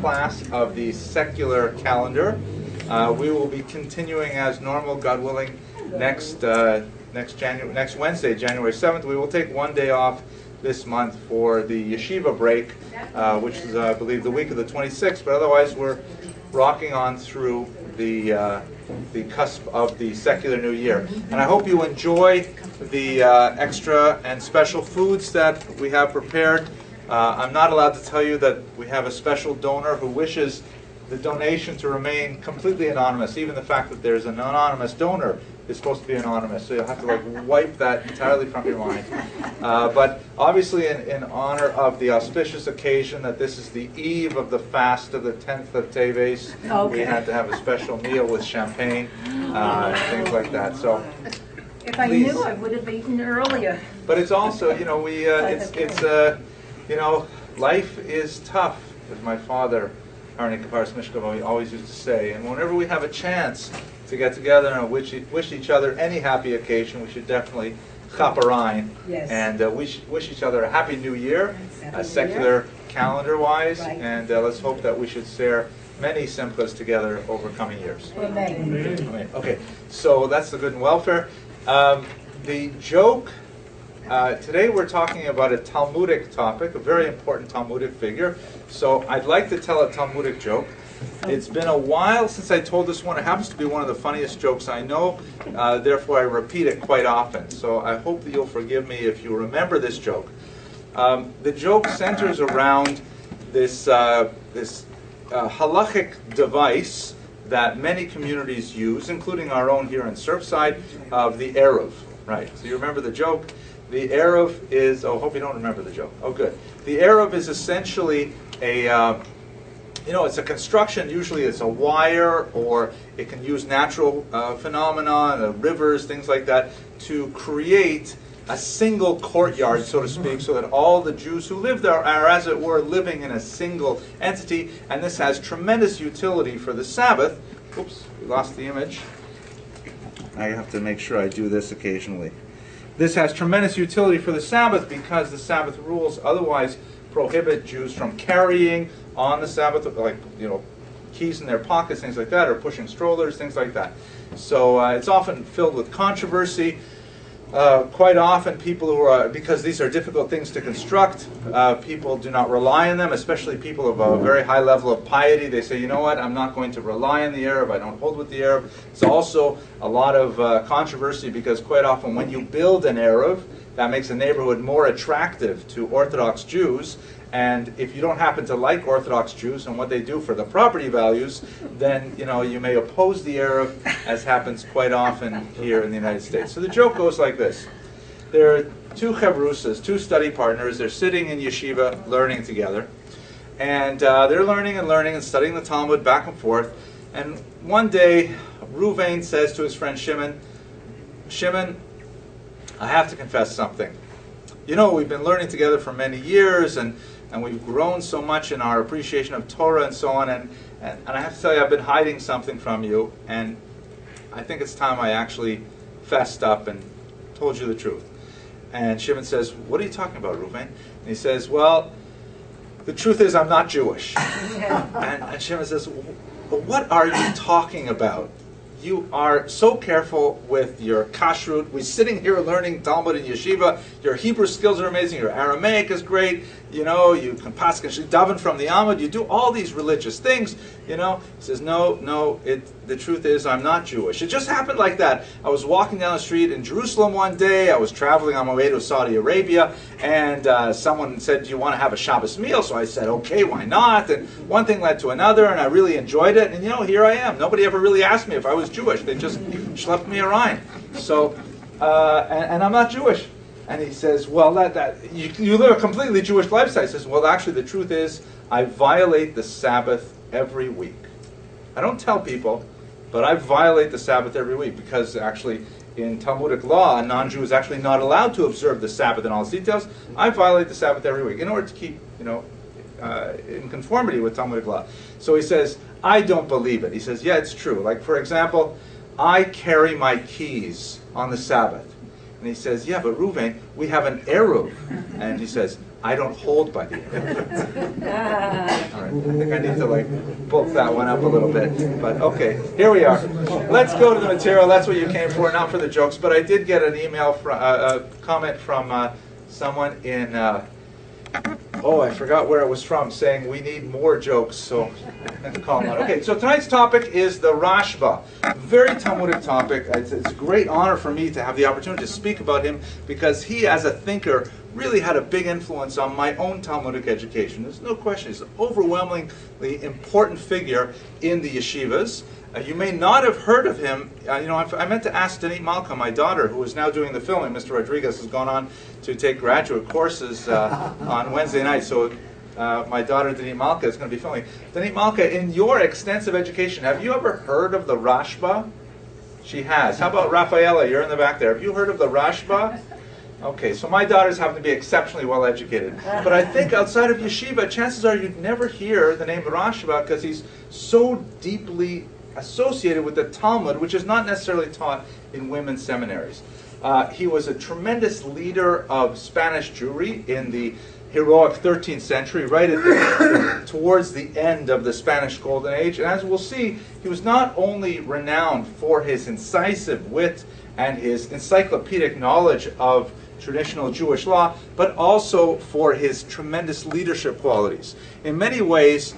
class of the secular calendar. We will be continuing as normal, God willing, next Wednesday, January 7th. We will take one day off this month for the yeshiva break, which is, I believe, the week of the 26th. But otherwise, we're rocking on through the cusp of the secular new year. And I hope you enjoy the extra and special foods that we have prepared. I'm not allowed to tell you that we have a special donor who wishes the donation to remain completely anonymous. Even the fact that there's an anonymous donor is supposed to be anonymous, so you'll have to wipe that entirely from your mind. But obviously in honor of the auspicious occasion that this is the eve of the fast of the 10th of Teves, we had to have a special meal with champagne, things like that. So if I knew, I would have eaten earlier. But it's also, life is tough, as my father, Arne Kaparis Mishkova, always used to say. And whenever we have a chance to get together and wish each other any happy occasion, we should definitely chaperine and wish each other a happy new year, secular calendar-wise, and let's hope that we should share many simchas together over coming years. Amen. Okay, so that's the good and welfare. The joke, today we're talking about a Talmudic topic, a very important Talmudic figure. So I'd like to tell a Talmudic joke. It's been a while since I told this one. It happens to be one of the funniest jokes I know, therefore I repeat it quite often. So I hope that you'll forgive me if you remember this joke. The joke centers around this halachic device that many communities use, including our own here in Surfside, of the Eruv. Right, so you remember the joke? The Eruv is, oh, hope you don't remember the joke. Oh, good. The Eruv is essentially a, it's a construction. Usually it's a wire, or it can use natural phenomena, rivers, things like that, to create a single courtyard, so to speak, so that all the Jews who live there are, as it were, living in a single entity. And this has tremendous utility for the Sabbath. Oops, we lost the image. I have to make sure I do this occasionally. This has tremendous utility for the Sabbath because the Sabbath rules otherwise prohibit Jews from carrying on the Sabbath, like, keys in their pockets, things like that, or pushing strollers, things like that. So it's often filled with controversy. Quite often people who are, because these are difficult things to construct, people do not rely on them, especially people of a very high level of piety. They say, you know what, I'm not going to rely on the Eruv, I don't hold with the Eruv. It's also a lot of controversy because quite often when you build an Eruv, that makes a neighborhood more attractive to Orthodox Jews. And if you don't happen to like Orthodox Jews and what they do for the property values, then you may oppose the Eruv, as happens quite often here in the United States. So the joke goes like this. There are two chevrusas, two study partners. They're sitting in yeshiva learning together. And they're learning and studying the Talmud back and forth. And one day, Ruvain says to his friend Shimon, Shimon, I have to confess something. We've been learning together for many years, and we've grown so much in our appreciation of Torah and so on, and I have to tell you, I've been hiding something from you, and I think it's time I actually fessed up and told you the truth. And Shimon says, what are you talking about, Ruvain? And he says, well, the truth is I'm not Jewish. And Shimon says, what are you talking about? You are so careful with your kashrut. We're sitting here learning Talmud and yeshiva. Your Hebrew skills are amazing. Your Aramaic is great. You can paskin daven from the Amud. You do all these religious things. He says, no. The truth is, I'm not Jewish. It just happened like that. I was walking down the street in Jerusalem one day. I was traveling on my way to Saudi Arabia, and someone said, do you want to have a Shabbos meal? So I said, okay, why not? And one thing led to another, and I really enjoyed it. And here I am. Nobody ever really asked me if I was Jewish. They just schlepped me around. So, and I'm not Jewish. And he says, well, you live a completely Jewish lifestyle. He says, well, actually, the truth is, I violate the Sabbath every week. I don't tell people, but I violate the Sabbath every week because actually in Talmudic law, a non-Jew is actually not allowed to observe the Sabbath in all its details. I violate the Sabbath every week in order to keep, in conformity with Talmudic law. So he says, I don't believe it. He says, yeah, it's true. Like, for example, I carry my keys on the Sabbath. And he says, yeah, but Ruvain, we have an Eruv. And he says, I don't hold by the Arab. All right, I think I need to like bulk that one up a little bit. But okay, here we are. Let's go to the material. That's what you came for, not for the jokes. But I did get an email, from a comment from someone in, oh, I forgot where it was from, saying we need more jokes, so I can call them out. Okay, so tonight's topic is the RASHBA. Very Talmudic topic. It's a great honor for me to have the opportunity to speak about him because he, as a thinker, really had a big influence on my own Talmudic education. There's no question. He's an overwhelmingly important figure in the yeshivas. You may not have heard of him. I meant to ask Danit Malka, my daughter, who is now doing the filming. Mr. Rodriguez has gone on to take graduate courses on Wednesday night, so my daughter Danit Malka is going to be filming. Danit Malka, in your extensive education, have you ever heard of the RASHBA? She has. How about Rafaela? You're in the back there. Have you heard of the RASHBA? Okay, so my daughters happen to be exceptionally well educated. But I think outside of yeshiva, chances are you'd never hear the name RASHBA because he's so deeply associated with the Talmud, which is not necessarily taught in women's seminaries. He was a tremendous leader of Spanish Jewry in the heroic 13th century, right towards the end of the Spanish Golden Age. And as we'll see, he was not only renowned for his incisive wit and his encyclopedic knowledge of traditional Jewish law, but also for his tremendous leadership qualities. In many ways,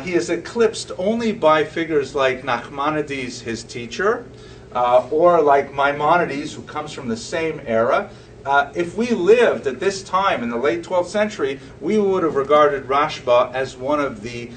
he is eclipsed only by figures like Nachmanides, his teacher, or like Maimonides, who comes from the same era. If we lived at this time in the late 12th century, we would have regarded RASHBA as one of the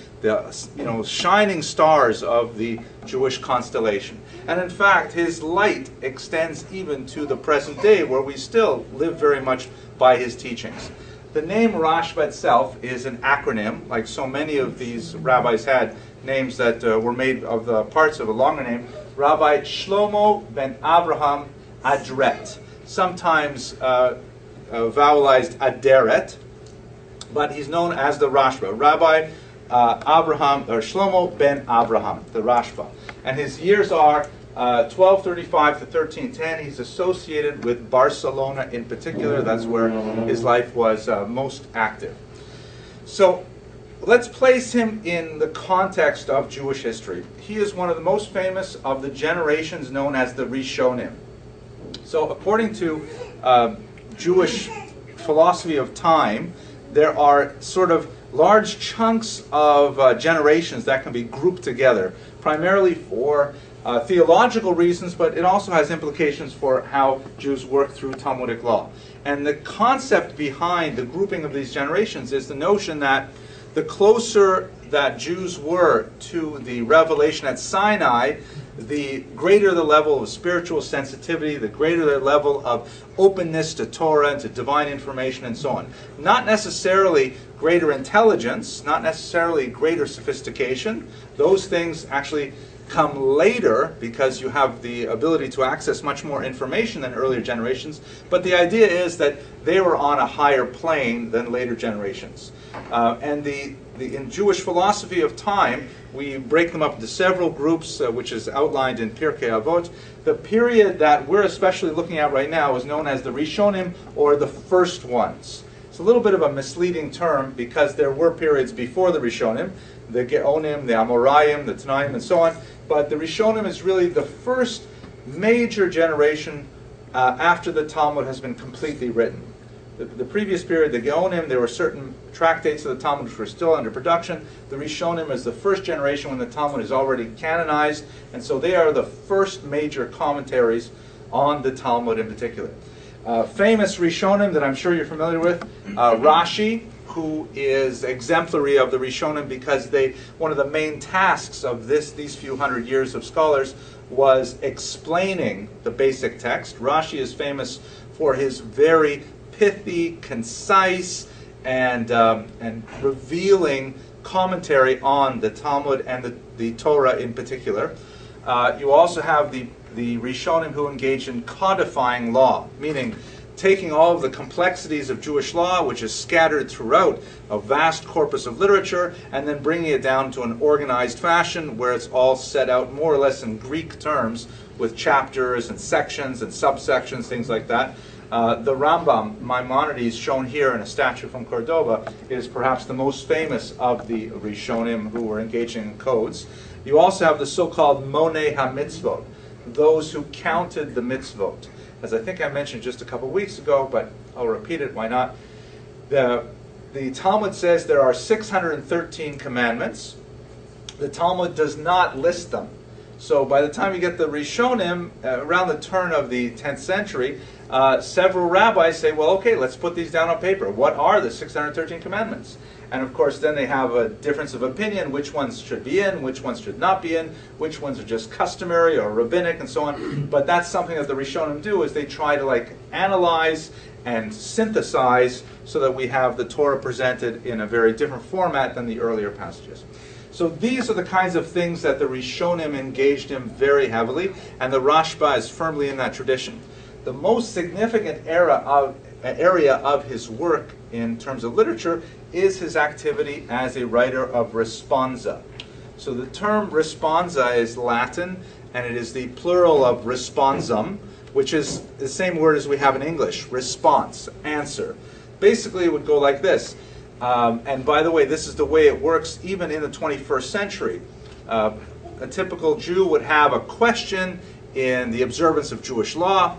shining stars of the Jewish constellation. And in fact, his light extends even to the present day, where we still live very much by his teachings. The name RASHBA itself is an acronym, like so many of these rabbis had names that were made of the parts of a longer name. Rabbi Shlomo ben Avraham Adret, sometimes vowelized Aderet, but he's known as the RASHBA. Rabbi Shlomo ben Avraham, the RASHBA. And his years are 1235 to 1310. He's associated with Barcelona in particular. That's where his life was most active. So let's place him in the context of Jewish history. He is one of the most famous of the generations known as the Rishonim. So according to Jewish philosophy of time, there are sort of large chunks of generations that can be grouped together, primarily for theological reasons, but it also has implications for how Jews work through Talmudic law. And the concept behind the grouping of these generations is the notion that the closer that Jews were to the revelation at Sinai, the greater the level of spiritual sensitivity, the greater the level of openness to Torah and to divine information and so on. Not necessarily greater intelligence, not necessarily greater sophistication. Those things actually come later because you have the ability to access much more information than earlier generations. But the idea is that they were on a higher plane than later generations. And in Jewish philosophy of time, we break them up into several groups, which is outlined in Pirkei Avot. The period that we're especially looking at right now is known as the Rishonim, or the first ones. It's a little bit of a misleading term because there were periods before the Rishonim, the Geonim, the Amoraim, the Tanaim, and so on. But the Rishonim is really the first major generation after the Talmud has been completely written. The previous period, the Geonim, there were certain tractates of the Talmud which were still under production. The Rishonim is the first generation when the Talmud is already canonized, and so they are the first major commentaries on the Talmud in particular. Famous Rishonim that I'm sure you're familiar with, Rashi, who is exemplary of the Rishonim because one of the main tasks of these few hundred years of scholars was explaining the basic text. Rashi is famous for his very pithy, concise, and revealing commentary on the Talmud and the Torah in particular. You also have the Rishonim who engage in codifying law, meaning taking all of the complexities of Jewish law, which is scattered throughout a vast corpus of literature, and then bringing it down to an organized fashion where it's all set out more or less in Greek terms with chapters and sections and subsections, things like that. The Rambam, Maimonides, shown here in a statue from Cordoba, is perhaps the most famous of the Rishonim who were engaging in codes. You also have the so-called Monei HaMitzvot, those who counted the mitzvot. As I think I mentioned just a couple weeks ago, but I'll repeat it, why not? The Talmud says there are 613 commandments. The Talmud does not list them. So by the time you get the Rishonim, around the turn of the 10th century, several rabbis say, well, okay, let's put these down on paper. What are the 613 commandments? And of course, then they have a difference of opinion, which ones should be in, which ones should not be in, which ones are just customary or rabbinic and so on. But that's something that the Rishonim do, is they try to analyze and synthesize so that we have the Torah presented in a very different format than the earlier passages. So these are the kinds of things that the Rishonim engaged in very heavily, and the RASHBA is firmly in that tradition. The most significant area of his work in terms of literature is his activity as a writer of responsa. So the term responsa is Latin, and it is the plural of responsum, which is the same word as we have in English, response, answer. Basically, it would go like this. And by the way, this is the way it works even in the 21st century. A typical Jew would have a question in the observance of Jewish law.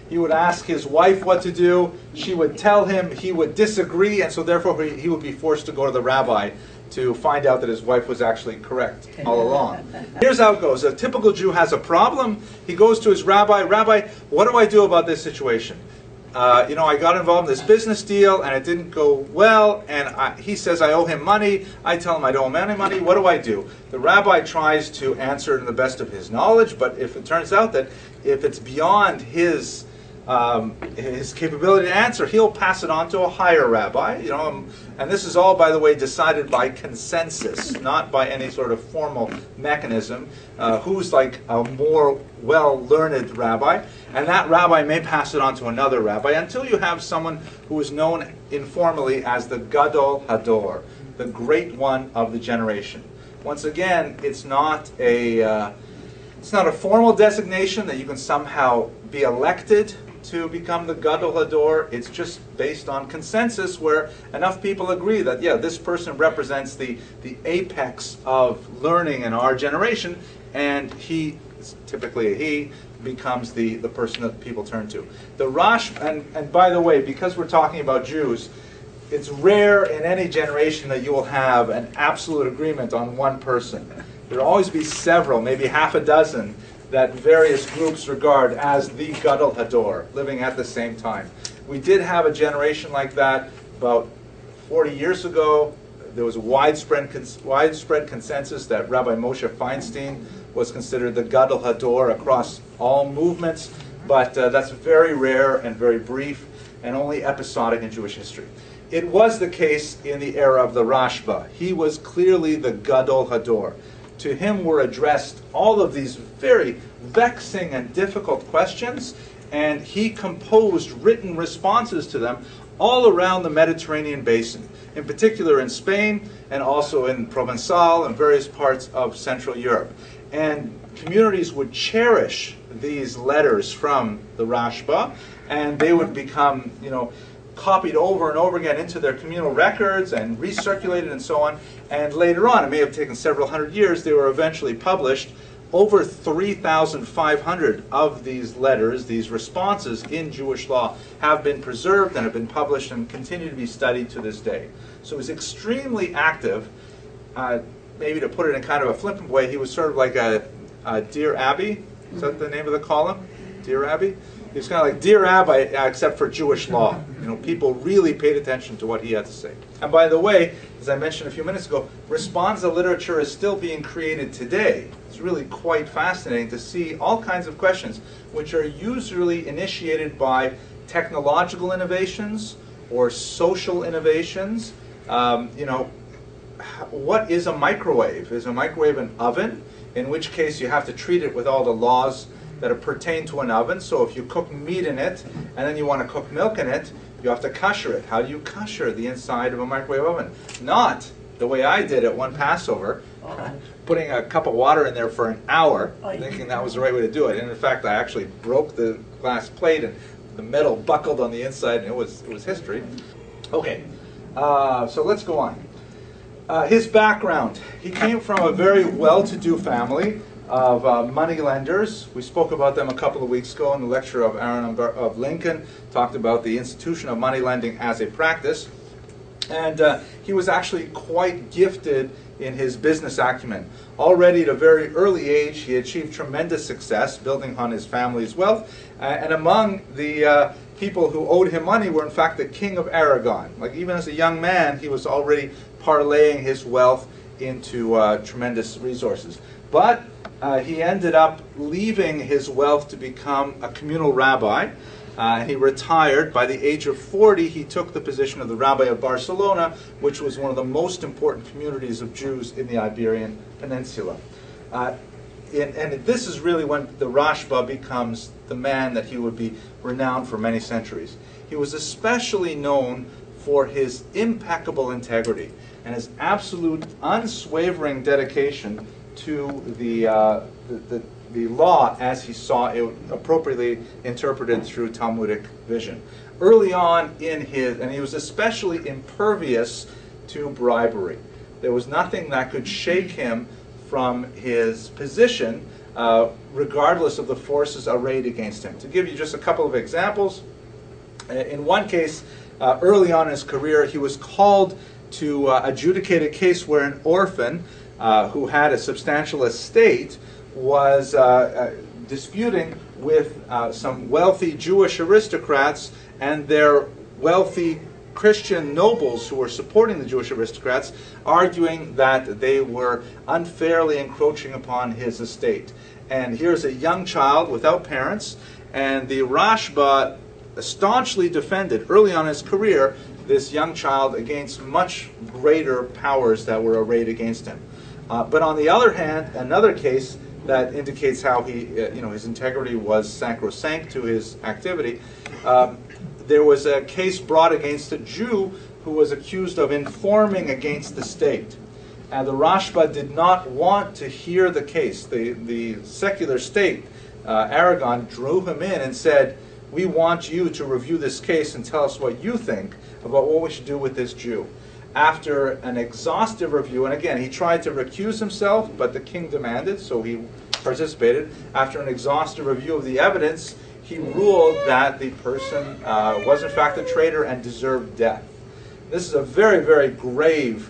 He would ask his wife what to do. She would tell him. He would disagree, and so therefore he would be forced to go to the rabbi to find out that his wife was actually correct all along. Here's how it goes. A typical Jew has a problem. He goes to his rabbi. Rabbi, what do I do about this situation? I got involved in this business deal and it didn't go well, and he says I owe him money. I tell him I don't owe him any money. What do I do? The rabbi tries to answer it in the best of his knowledge, but if it turns out that if it's beyond his capability to answer, he'll pass it on to a higher rabbi. And this is all, by the way, decided by consensus, not by any sort of formal mechanism. Who's like a more well-learned rabbi, and that rabbi may pass it on to another rabbi until you have someone who is known informally as the Gadol Hador, the great one of the generation. Once again, it's not a formal designation that you can somehow be elected to become the Gadol Hador. It's just based on consensus where enough people agree that, yeah, this person represents the apex of learning in our generation, and he, typically he, becomes the person that people turn to. The RASHBA, and by the way, because we're talking about Jews, it's rare in any generation that you will have an absolute agreement on one person. There will always be several, maybe half a dozen, that various groups regard as the Gadol Hador, living at the same time. We did have a generation like that about 40 years ago. There was a widespread consensus that Rabbi Moshe Feinstein was considered the Gadol Hador across all movements, but that's very rare and very brief and only episodic in Jewish history. It was the case in the era of the RASHBA. He was clearly the Gadol Hador. To him were addressed all of these very vexing and difficult questions, and he composed written responses to them all around the Mediterranean basin, in particular in Spain and also in Provençal and various parts of Central Europe. And communities would cherish these letters from the RASHBA, and they would become, copied over and over again into their communal records and recirculated and so on. And later on, it may have taken several hundred years, they were eventually published. Over 3,500 of these letters, these responses in Jewish law, have been preserved and have been published and continue to be studied to this day. So he was extremely active. Maybe to put it in kind of a flippant way, he was sort of like a Dear Abby. Is that the name of the column? Dear Abby? He was kind of like Dear Abby, except for Jewish law. People really paid attention to what he had to say. And by the way, as I mentioned a few minutes ago, responsa literature is still being created today. It's really quite fascinating to see all kinds of questions which are usually initiated by technological innovations or social innovations. What is a microwave? Is a microwave an oven? In which case you have to treat it with all the laws that pertain to an oven. So if you cook meat in it and then you want to cook milk in it, you have to kosher it. How do you kosher the inside of a microwave oven? Not the way I did it one Passover, putting a cup of water in there for an hour, thinking that was the right way to do it. And in fact, I actually broke the glass plate and the metal buckled on the inside, and it was history. Okay, so let's go on. His background. He came from a very well-to-do family of moneylenders. We spoke about them a couple of weeks ago in the lecture of Aaron of Lincoln, talked about the institution of money lending as a practice. And he was actually quite gifted in his business acumen. Already at a very early age, he achieved tremendous success building on his family's wealth. And among the people who owed him money were in fact the King of Aragon. Like even as a young man, he was already parlaying his wealth into tremendous resources. But he ended up leaving his wealth to become a communal rabbi. He retired. By the age of 40, he took the position of the Rabbi of Barcelona, which was one of the most important communities of Jews in the Iberian Peninsula. And this is really when the RASHBA becomes the man that he would be renowned for many centuries. He was especially known for his impeccable integrity and his absolute unswavering dedication to the law as he saw it appropriately interpreted through Talmudic vision. Early on in and he was especially impervious to bribery. There was nothing that could shake him from his position, regardless of the forces arrayed against him. To give you just a couple of examples, in one case, early on in his career, he was called to adjudicate a case where an orphan who had a substantial estate was disputing with some wealthy Jewish aristocrats and their wealthy Christian nobles who were supporting the Jewish aristocrats, arguing that they were unfairly encroaching upon his estate. And here's a young child without parents, and the RASHBA staunchly defended early on in his career this young child against much greater powers that were arrayed against him. But on the other hand, another case that indicates how he, his integrity was sacrosanct to his activity. There was a case brought against a Jew who was accused of informing against the state. And the RASHBA did not want to hear the case. The secular state, Aragon, drew him in and said, "We want you to review this case and tell us what you think about what we should do with this Jew." After an exhaustive review, and again, he tried to recuse himself, but the king demanded, so he participated. After an exhaustive review of the evidence, he ruled that the person was in fact a traitor and deserved death. This is a very, very grave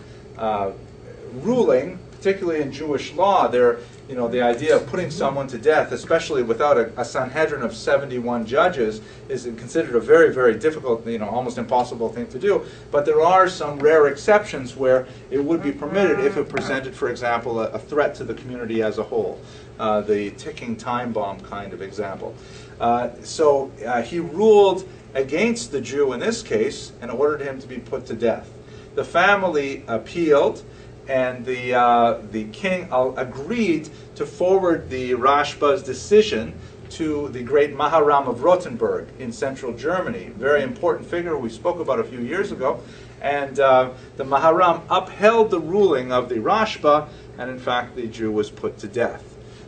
ruling, particularly in Jewish law. The idea of putting someone to death, especially without a Sanhedrin of 71 judges, is considered a very, very difficult, almost impossible thing to do. But there are some rare exceptions where it would be permitted if it presented, for example, a threat to the community as a whole. The ticking time bomb kind of example. So he ruled against the Jew in this case and ordered him to be put to death. The family appealed, and the king agreed to forward the RASHBA's decision to the great Maharam of Rothenburg in central Germany. Very important figure we spoke about a few years ago. And the Maharam upheld the ruling of the RASHBA, and in fact the Jew was put to death.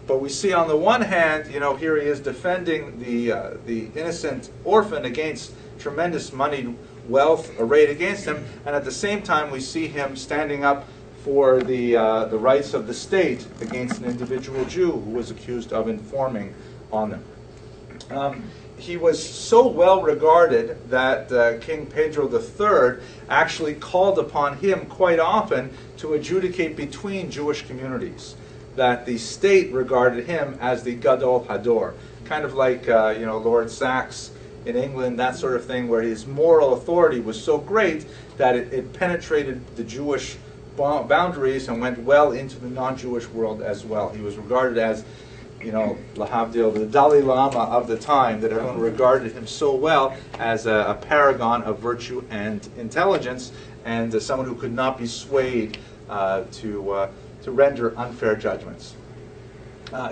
But we see on the one hand, here he is defending the innocent orphan against tremendous moneyed wealth arrayed against him, and at the same time we see him standing up for the rights of the state against an individual Jew who was accused of informing on them. He was so well regarded that King Pedro III actually called upon him quite often to adjudicate between Jewish communities, that the state regarded him as the Gadol Hador, kind of like Lord Sachs in England, that sort of thing, where his moral authority was so great that it penetrated the Jewish boundaries and went well into the non-Jewish world as well. He was regarded as, Lahavdil, the Dalai Lama of the time, that everyone regarded him so well as a paragon of virtue and intelligence, and someone who could not be swayed to render unfair judgments.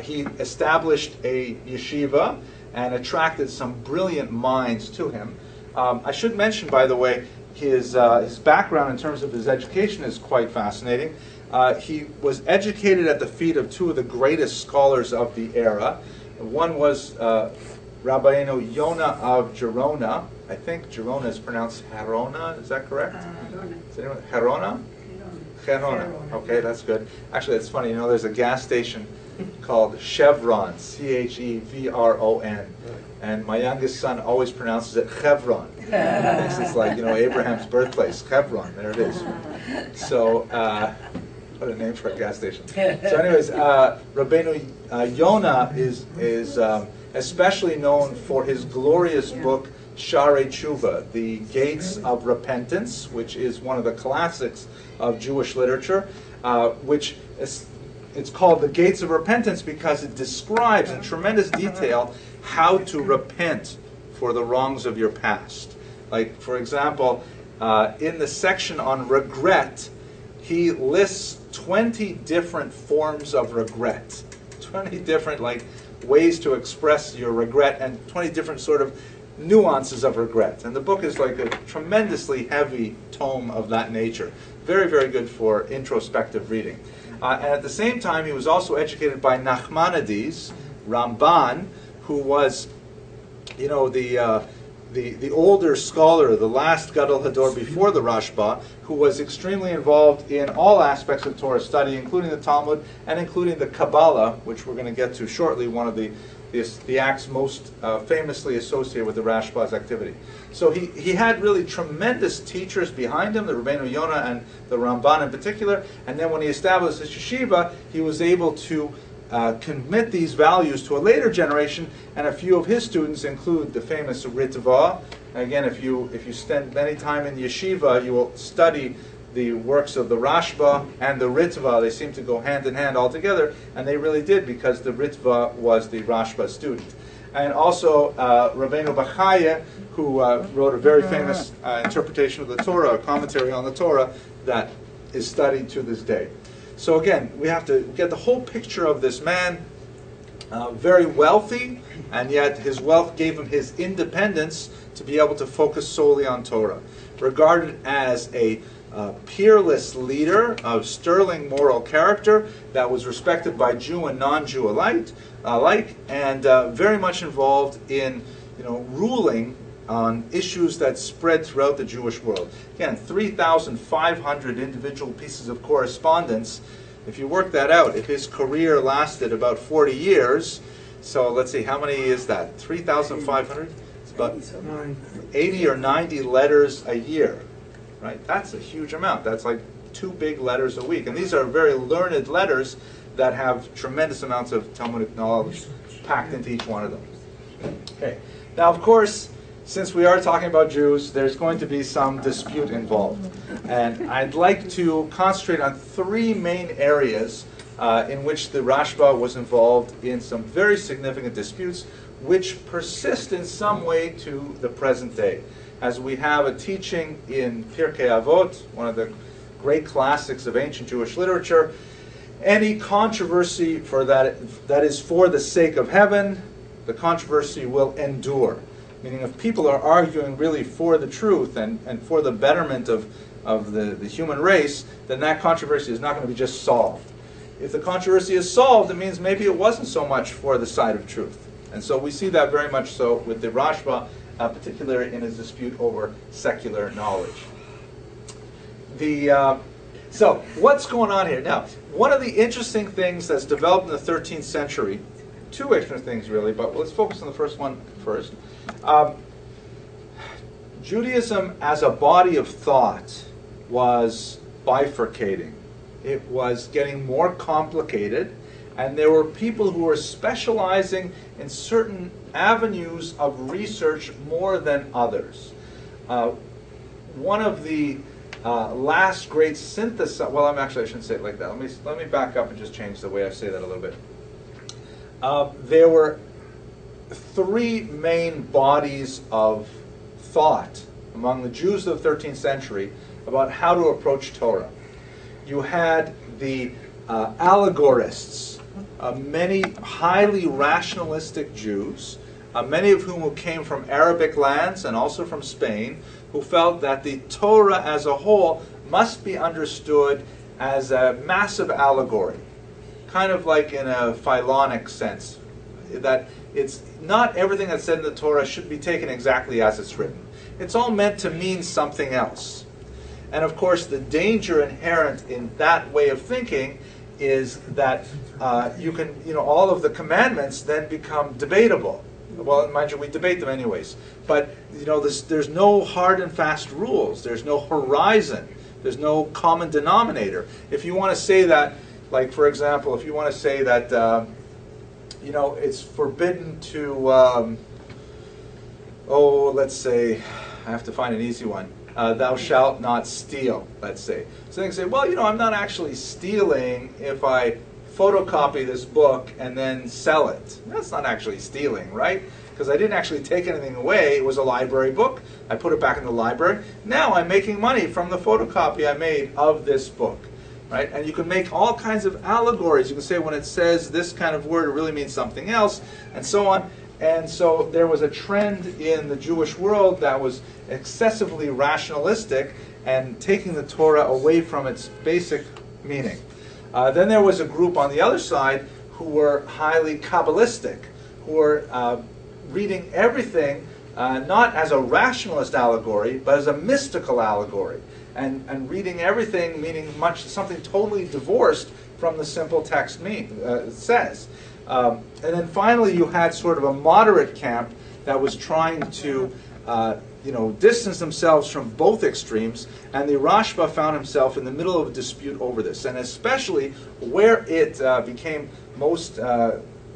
He established a yeshiva and attracted some brilliant minds to him. I should mention, by the way, his background in terms of his education is quite fascinating. He was educated at the feet of two of the greatest scholars of the era. One was Rabbeinu Yonah of Gerona. I think Gerona is pronounced Herona. Is that correct? Is anyone Herona? Herona. Okay, that's good. Actually, it's funny. You know, there's a gas station called Chevron, Chevron, and my youngest son always pronounces it Chevron. Thinks it's like, you know, Abraham's birthplace, Chevron. There it is. So, what a name for a gas station. So, anyways, Rabbeinu Yonah is especially known for his glorious book Sha'arei Tshuva, the Gates of Repentance, which is one of the classics of Jewish literature, which is, it's called the Gates of Repentance because it describes in tremendous detail how to repent for the wrongs of your past. Like, for example, in the section on regret, he lists 20 different forms of regret, 20 different ways to express your regret, and 20 different sort of nuances of regret. And the book is like a tremendously heavy tome of that nature. Very, very good for introspective reading. And at the same time, he was also educated by Nachmanides, Ramban, who was, you know, the older scholar, the last Gadol Hador before the Rashba, who was extremely involved in all aspects of Torah study, including the Talmud and including the Kabbalah, which we're going to get to shortly, one of the acts most famously associated with the Rashba's activity. So he had really tremendous teachers behind him, the Rabbeinu Yonah and the Ramban in particular, and then when he established his yeshiva, he was able to commit these values to a later generation, and a few of his students include the famous Ritva. Again, if you spend any time in yeshiva, you will study the works of the RASHBA and the Ritva. They seem to go hand in hand altogether, and they really did, because the Ritva was the RASHBA student. And also Rabbeinu Bachaya, who wrote a very famous interpretation of the Torah, a commentary on the Torah that is studied to this day. So again, we have to get the whole picture of this man, very wealthy, and yet his wealth gave him his independence to be able to focus solely on Torah. Regarded as a peerless leader of sterling moral character that was respected by Jew and non-Jew alike, and very much involved in, you know, ruling on issues that spread throughout the Jewish world. Again, 3,500 individual pieces of correspondence. If you work that out, if his career lasted about 40 years, so let's see, how many is that? 3,500? It's about 80 or 90 letters a year, right? That's a huge amount. That's like 2 big letters a week. And these are very learned letters that have tremendous amounts of Talmudic knowledge packed into each one of them. Okay. Now, of course, since we are talking about Jews, there's going to be some dispute involved. And I'd like to concentrate on 3 main areas in which the Rashba was involved in some very significant disputes, which persist in some way to the present day. As we have a teaching in Pirkei Avot, one of the great classics of ancient Jewish literature, any controversy that is for the sake of heaven, the controversy will endure. Meaning, if people are arguing really for the truth and for the betterment of the human race, then that controversy is not going to be just solved. If the controversy is solved, it means maybe it wasn't so much for the side of truth. And so we see that very much so with the Rashba, particularly in his dispute over secular knowledge. So what's going on here? Now, one of the interesting things that's developed in the 13th century, 2 extra things really, but let's focus on the first one first. Judaism as a body of thought was bifurcating. It was getting more complicated, and there were people who were specializing in certain avenues of research more than others. One of the last great synthesis, well, I shouldn't say it like that. Let me back up and just change the way I say that a little bit. There were 3 main bodies of thought among the Jews of the 13th century about how to approach Torah. You had the allegorists, many highly rationalistic Jews, many of whom came from Arabic lands and also from Spain, who felt that the Torah as a whole must be understood as a massive allegory, kind of like in a philonic sense. that it's not everything that's said in the Torah should be taken exactly as it's written. It's all meant to mean something else. And of course, the danger inherent in that way of thinking is that all of the commandments then become debatable. Well, mind you, we debate them anyways. But there's no hard and fast rules. There's no horizon. There's no common denominator. If you want to say that, like for example, if you want to say that it's forbidden to, let's say, I have to find an easy one. Thou shalt not steal, let's say. So they can say, well, I'm not actually stealing if I photocopy this book and then sell it. That's not actually stealing, right? Because I didn't actually take anything away. It was a library book. I put it back in the library. Now I'm making money from the photocopy I made of this book, right? And you can make all kinds of allegories. You can say when it says this kind of word, it really means something else, and so on. And so there was a trend in the Jewish world that was excessively rationalistic and taking the Torah away from its basic meaning. Then there was a group on the other side who were highly Kabbalistic, who were reading everything not as a rationalist allegory, but as a mystical allegory, and reading everything meaning something totally divorced from the simple text says. And then finally you had sort of a moderate camp that was trying to distance themselves from both extremes, and the RASHBA found himself in the middle of a dispute over this. And especially where it became most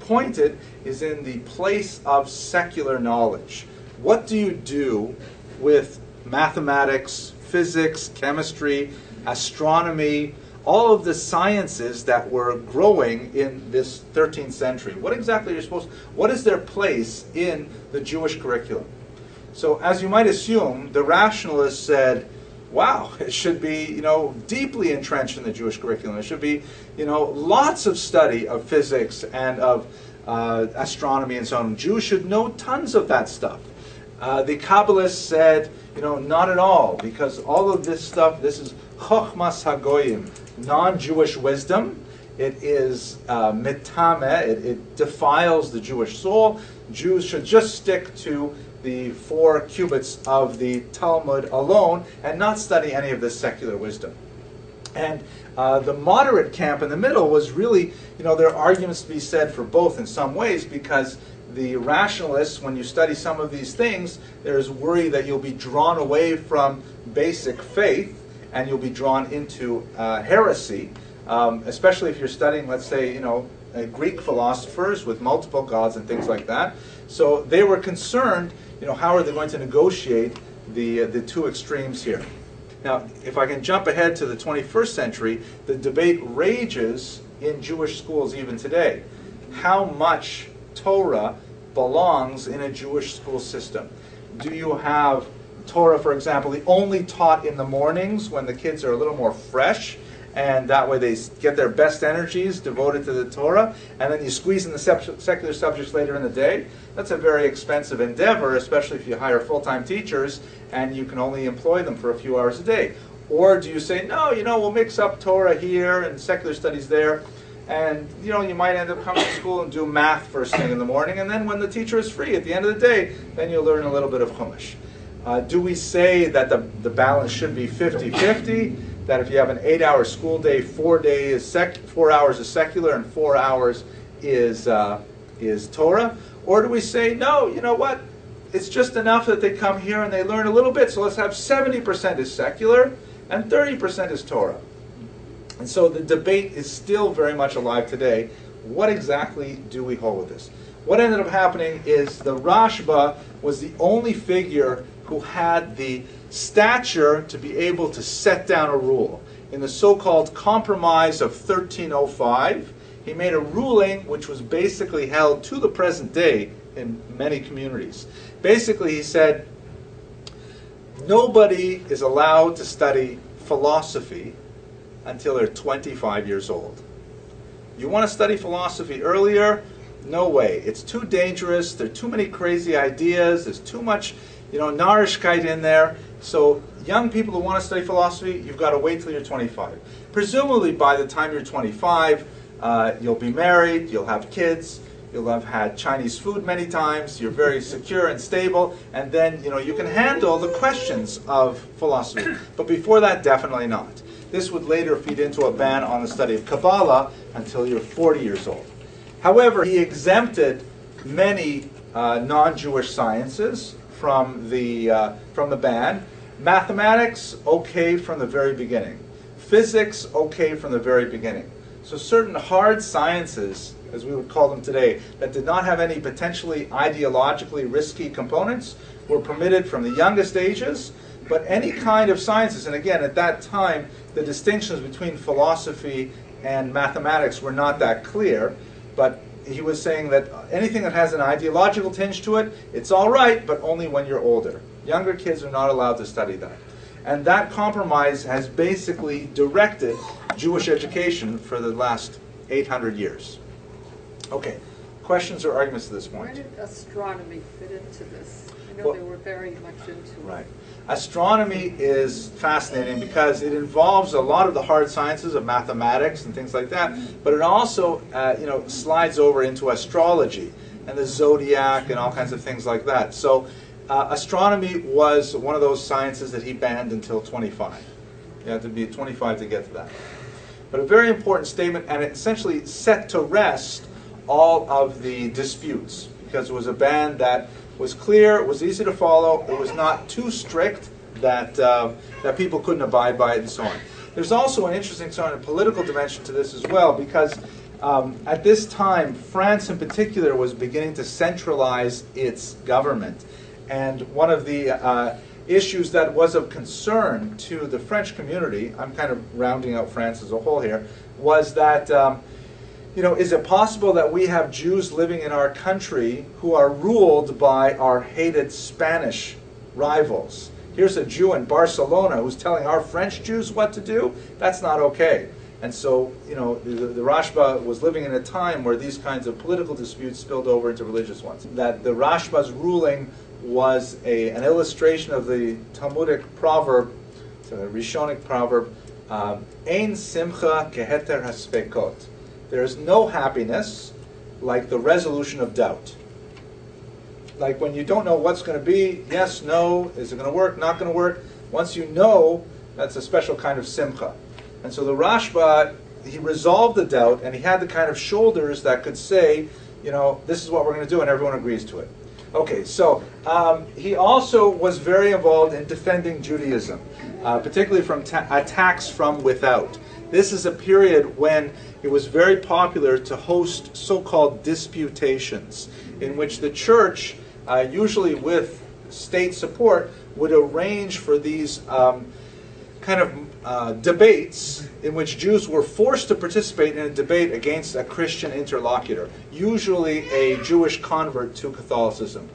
pointed is in the place of secular knowledge. What do you do with mathematics, physics, chemistry, astronomy, all of the sciences that were growing in this 13th century? What exactly are you supposed to, what is their place in the Jewish curriculum? So as you might assume, the rationalists said, wow, it should be, deeply entrenched in the Jewish curriculum. It should be, lots of study of physics and of astronomy and so on. Jews should know tons of that stuff. The Kabbalists said, not at all, because all of this stuff, this is Chochmas Hagoyim, non-Jewish wisdom. It is mitame, it defiles the Jewish soul. Jews should just stick to the 4 cubits of the Talmud alone and not study any of this secular wisdom. And the moderate camp in the middle was really, there are arguments to be said for both in some ways, because the rationalists, when you study some of these things, there's worry that you'll be drawn away from basic faith and you'll be drawn into heresy, especially if you're studying, let's say, Greek philosophers with multiple gods and things like that. So they were concerned, how are they going to negotiate the two extremes here? Now, if I can jump ahead to the 21st century, the debate rages in Jewish schools even today. How much Torah belongs in a Jewish school system? Do you have Torah, for example, only taught in the mornings when the kids are a little more fresh, and that way they get their best energies devoted to the Torah, and then you squeeze in the secular subjects later in the day? That's a very expensive endeavor, especially if you hire full-time teachers and you can only employ them for a few hours a day. Or do you say, no, we'll mix up Torah here and secular studies there, and you might end up coming to school and do math first thing in the morning, and then when the teacher is free at the end of the day, then you'll learn a little bit of Chumash. Do we say that the balance should be 50-50? That if you have an 8-hour school day, 4 hours is secular and 4 hours is Torah? Or do we say, no, you know what? It's just enough that they come here and they learn a little bit, so let's have 70% is secular and 30% is Torah. And so the debate is still very much alive today. What exactly do we hold with this? What ended up happening is the RASHBA was the only figure who had the stature to be able to set down a rule. In the so-called Compromise of 1305, he made a ruling which was basically held to the present day in many communities. Basically, he said, nobody is allowed to study philosophy until they're 25 years old. You want to study philosophy earlier? No way. It's too dangerous. There are too many crazy ideas. There's too much, narishkeit in there. So young people who want to study philosophy, you've got to wait till you're 25. Presumably by the time you're 25, you'll be married, you'll have kids, you'll have had Chinese food many times, you're very secure and stable, and then you can handle the questions of philosophy. But before that, definitely not. This would later feed into a ban on the study of Kabbalah until you're 40 years old. However, he exempted many non-Jewish sciences from the ban. Mathematics, okay from the very beginning. Physics, okay from the very beginning. So certain hard sciences, as we would call them today, that did not have any potentially ideologically risky components were permitted from the youngest ages. But any kind of sciences, and again, at that time, the distinctions between philosophy and mathematics were not that clear, but he was saying that anything that has an ideological tinge to it, it's all right, but only when you're older. Younger kids are not allowed to study that. And that compromise has basically directed Jewish education for the last 800 years. Okay, questions or arguments at this point? Where did astronomy fit into this? I know Well, they were very much into it. Right. Astronomy is fascinating because it involves a lot of the hard sciences of mathematics and things like that, but it also slides over into astrology and the zodiac and all kinds of things like that. So astronomy was one of those sciences that he banned until 25. You have to be 25 to get to that. But a very important statement, and it essentially set to rest all of the disputes, because it was a ban that was clear, it was easy to follow, it was not too strict that that people couldn't abide by it and so on. There's also an interesting sort of political dimension to this as well, because at this time, France in particular was beginning to centralize its government. And one of the issues that was of concern to the French community, I'm kind of rounding out France as a whole here, was that is it possible that we have Jews living in our country who are ruled by our hated Spanish rivals? Here's a Jew in Barcelona who's telling our French Jews what to do? That's not okay. And so, the RASHBA was living in a time where these kinds of political disputes spilled over into religious ones. That the RASHBA's ruling was an illustration of the Talmudic proverb, so a Rishonic proverb, Ein simcha keheter haspekot. There is no happiness like the resolution of doubt. Like when you don't know what's going to be, yes, no, is it going to work, not going to work. Once you know, that's a special kind of simcha. And so the RASHBA, he resolved the doubt, and he had the kind of shoulders that could say, this is what we're going to do, and everyone agrees to it. Okay, so he also was very involved in defending Judaism, particularly from attacks from without. This is a period when it was very popular to host so-called disputations, in which the church, usually with state support, would arrange for these kind of debates in which Jews were forced to participate in a debate against a Christian interlocutor, usually a Jewish convert to Catholicism.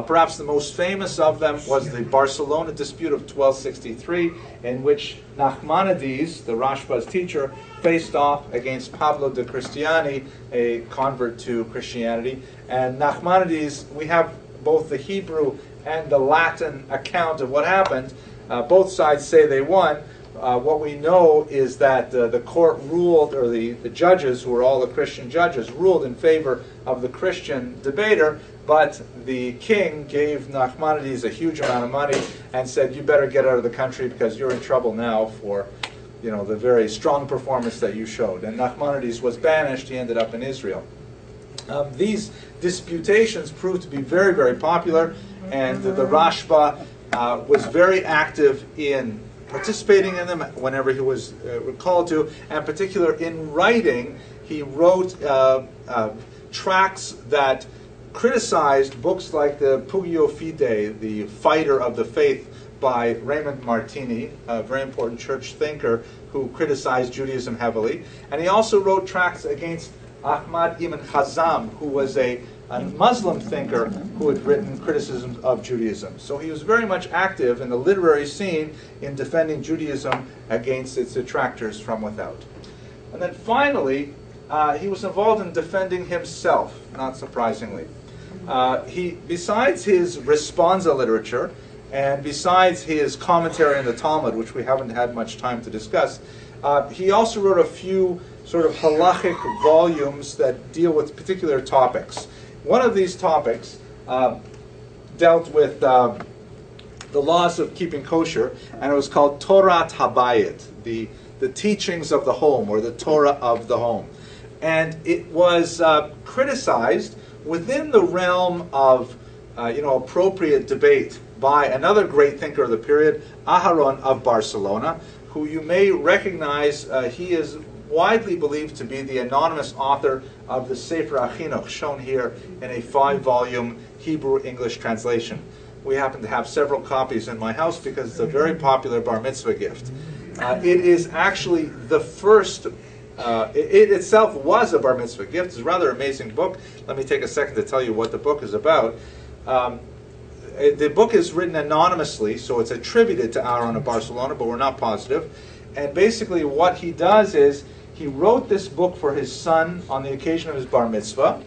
Perhaps the most famous of them was the Barcelona dispute of 1263, in which Nachmanides, the RASHBA's teacher, faced off against Pablo de Cristiani, a convert to Christianity. And Nachmanides, we have both the Hebrew and the Latin account of what happened. Both sides say they won. What we know is that the court ruled, or the judges, who were all the Christian judges, ruled in favor of the Christian debater, but the king gave Nachmanides a huge amount of money and said, you better get out of the country because you're in trouble now for the very strong performance that you showed. And Nachmanides was banished. He ended up in Israel. These disputations proved to be very, very popular, and the RASHBA was very active in participating in them whenever he was called to, and in particular in writing. He wrote tracts that criticized books like the Pugio Fide, the Fighter of the Faith, by Raymond Martini, a very important church thinker who criticized Judaism heavily. And he also wrote tracts against Ahmad ibn Hazm, who was a Muslim thinker who had written criticisms of Judaism. So he was very much active in the literary scene in defending Judaism against its detractors from without. And then finally, he was involved in defending himself, not surprisingly. Besides his responsa literature, and besides his commentary on the Talmud, which we haven't had much time to discuss, he also wrote a few sort of halachic volumes that deal with particular topics. One of these topics dealt with the laws of keeping kosher, and it was called Torat Habayit, the teachings of the home, or the Torah of the home. And it was criticized within the realm of appropriate debate by another great thinker of the period, Aharon of Barcelona, who you may recognize. He is widely believed to be the anonymous author of the Sefer HaChinuch, shown here in a 5-volume Hebrew-English translation. We happen to have several copies in my house because it's a very popular bar mitzvah gift. It is actually the first, it itself was a bar mitzvah gift. It's a rather amazing book. Let me take a second to tell you what the book is about. The book is written anonymously, so it's attributed to Aaron of Barcelona, but we're not positive. And basically what he does is, he wrote this book for his son on the occasion of his bar mitzvah.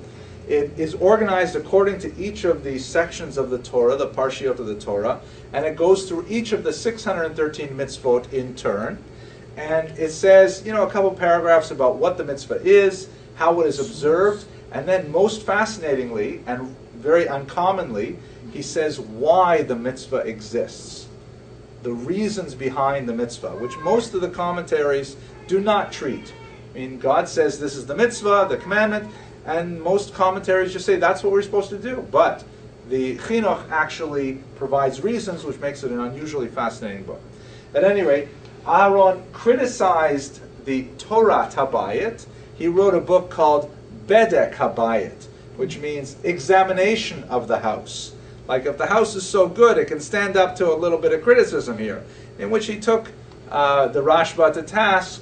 It is organized according to each of the sections of the Torah, the Parshiot of the Torah, and it goes through each of the 613 mitzvot in turn. And it says, a couple paragraphs about what the mitzvah is, how it is observed, and then most fascinatingly, and very uncommonly, he says why the mitzvah exists. The reasons behind the mitzvah, which most of the commentaries do not treat. I mean, God says this is the mitzvah, the commandment, and most commentaries just say that's what we're supposed to do. But the Chinuch actually provides reasons, which makes it an unusually fascinating book. At any rate, Aaron criticized the Torah Habayit. He wrote a book called Bedek Habayit, which means examination of the house. Like, if the house is so good, it can stand up to a little bit of criticism here, in which he took the RASHBA to task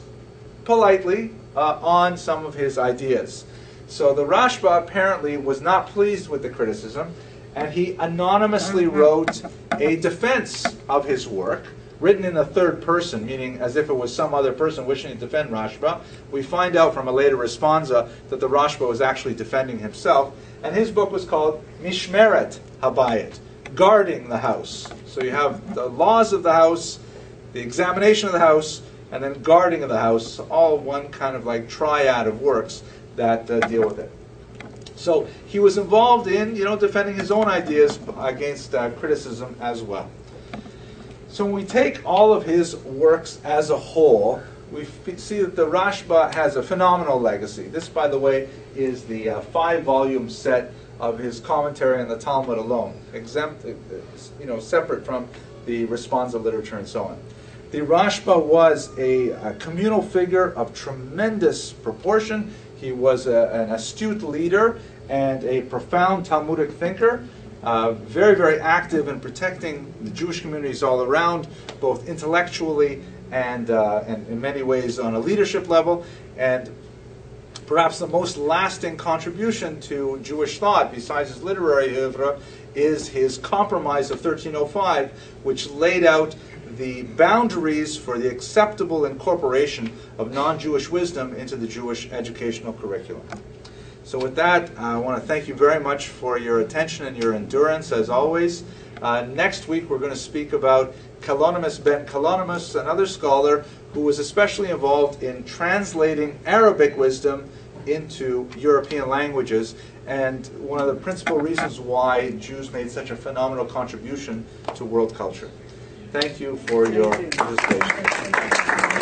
politely on some of his ideas. So the RASHBA apparently was not pleased with the criticism, and he anonymously wrote a defense of his work, written in the third person, meaning as if it was some other person wishing to defend RASHBA. We find out from a later responsa that the RASHBA was actually defending himself, and his book was called Mishmeret Habayit, guarding the house. So you have the laws of the house, the examination of the house, and then guarding of the house, all one kind of like triad of works that deal with it. So he was involved in, defending his own ideas against criticism as well. So when we take all of his works as a whole, we see that the RASHBA has a phenomenal legacy. This, by the way, is the 5-volume set of his commentary on the Talmud alone, exempt, separate from the responsa literature and so on. The RASHBA was a communal figure of tremendous proportion. He was an astute leader and a profound Talmudic thinker, very, very active in protecting the Jewish communities all around, both intellectually and in many ways on a leadership level. And perhaps the most lasting contribution to Jewish thought, besides his literary oeuvre, is his Compromise of 1305, which laid out the boundaries for the acceptable incorporation of non-Jewish wisdom into the Jewish educational curriculum. So with that, I want to thank you very much for your attention and your endurance, as always. Next week, we're going to speak about Kalonymus ben Kalonymus, another scholar who was especially involved in translating Arabic wisdom into European languages, and one of the principal reasons why Jews made such a phenomenal contribution to world culture. Thank you for your participation.